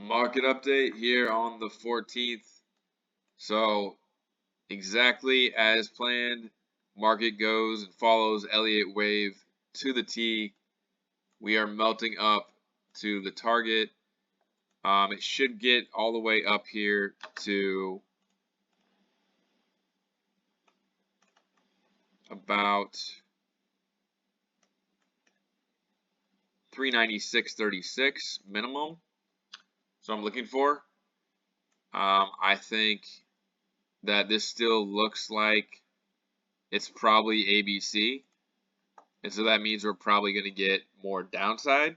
Market update here on the 14th. So, exactly as planned, market goes and follows Elliott wave to the T. We are melting up to the target. It should get all the way up here to about 396.36 minimum. So I'm looking for. I think that this still looks like it's probably ABC. And so that means we're probably going to get more downside.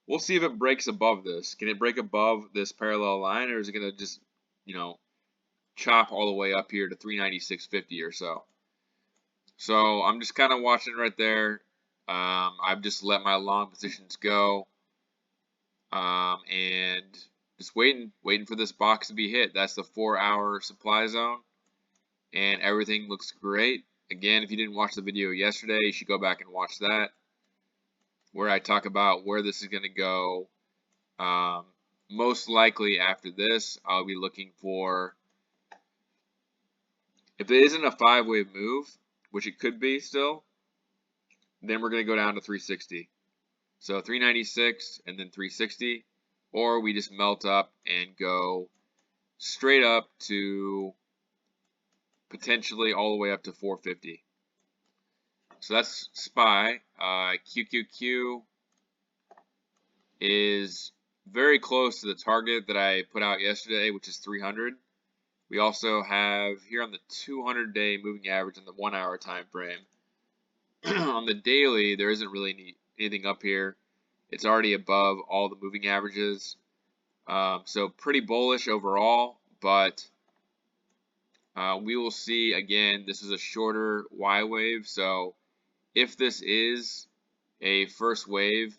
We'll see if it breaks above this. Can it break above this parallel line, or is it going to just, chop all the way up here to 396.50 or so? So I'm just kind of watching right there. I've just let my long positions go, and just waiting for this box to be hit. That's the 4-hour supply zone, and everything looks great. Again, if you didn't watch the video yesterday, you should go back and watch that, where I talk about where this is going to go. Most likely after this, I'll be looking for, if it isn't a 5-wave move, which it could be still, then we're going to go down to 360. So 396 and then 360, or we just melt up and go straight up to potentially all the way up to 450. So that's SPY. QQQ is very close to the target that I put out yesterday, which is 300. We also have here on the 200-day moving average on the 1-hour time frame. On the daily, there isn't really anything up here. It's already above all the moving averages. So pretty bullish overall, but we will see. Again, this is a shorter Y wave, so if this is a first wave,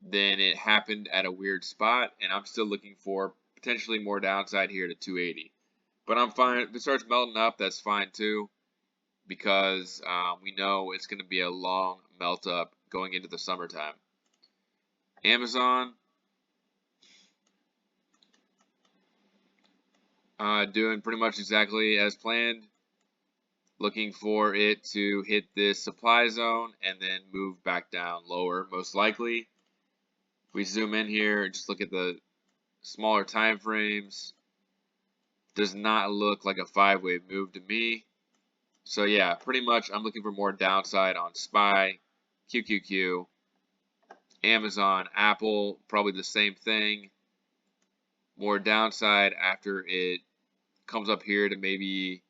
then it happened at a weird spot, and I'm still looking for potentially more downside here to 280. But I'm fine. If it starts melting up, that's fine too, because we know it's going to be a long melt up going into the summertime. Amazon doing pretty much exactly as planned. Looking for it to hit this supply zone and then move back down lower, most likely. If we zoom in here and just look at the smaller time frames, does not look like a 5-wave move to me. So yeah, pretty much I'm looking for more downside on SPY, QQQ, Amazon, Apple, probably the same thing. More downside after it comes up here to maybe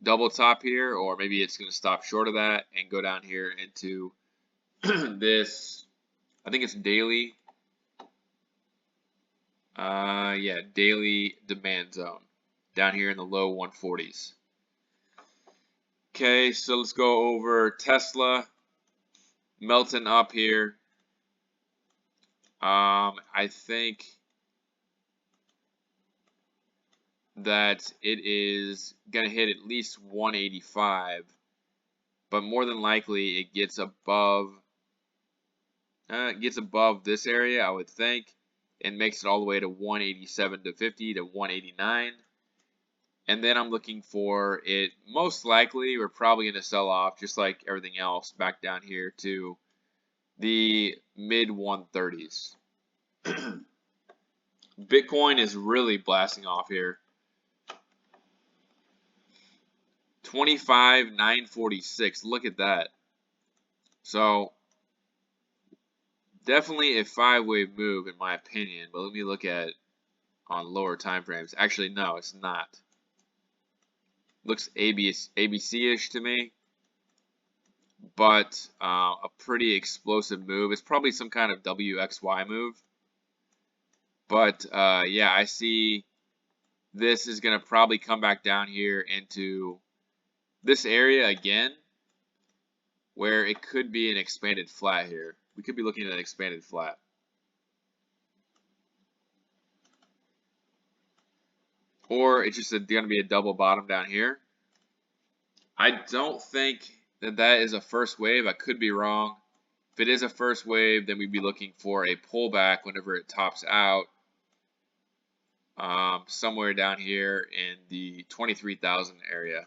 double top here, or maybe it's going to stop short of that and go down here into this, I think it's daily. Yeah, daily demand zone down here in the low 140s. Okay, so let's go over Tesla melting up here. I think that it is going to hit at least 185, but more than likely it gets above this area, I would think, and makes it all the way to 187 to 50 to 189. And then I'm looking for it, most likely we're probably going to sell off just like everything else back down here to the mid 130s. Bitcoin is really blasting off here. 25,946. Look at that. So definitely a 5-wave move in my opinion, but let me look at on lower time frames. Actually, no, it's not. Looks ABC-ish to me, but a pretty explosive move. It's probably some kind of WXY move. But yeah, I see this is going to probably come back down here into this area again, where it could be an expanded flat here. We could be looking at an expanded flat. Or it's just going to be a double bottom down here. I don't think that that is a first wave. I could be wrong. If it is a first wave, then we'd be looking for a pullback whenever it tops out somewhere down here in the 23,000 area.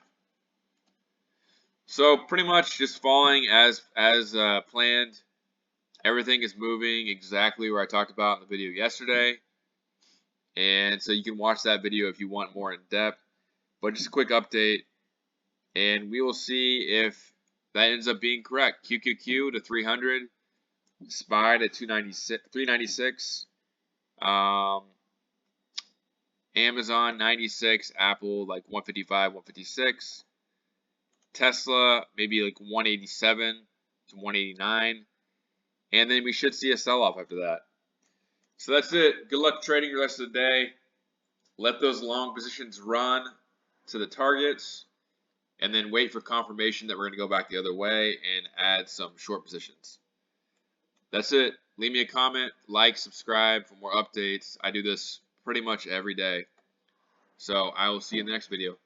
So pretty much just falling as planned. Everything is moving exactly where I talked about in the video yesterday. And so you can watch that video if you want more in depth. But just a quick update, and we will see if that ends up being correct. QQQ to 300, SPY to 396, Amazon 96, Apple like 155, 156, Tesla maybe like 187 to 189, and then we should see a sell-off after that. So that's it. Good luck trading the rest of the day. Let those long positions run to the targets, and then wait for confirmation that we're going to go back the other way and add some short positions. That's it. Leave me a comment, like, subscribe for more updates. I do this pretty much every day. So I will see you in the next video.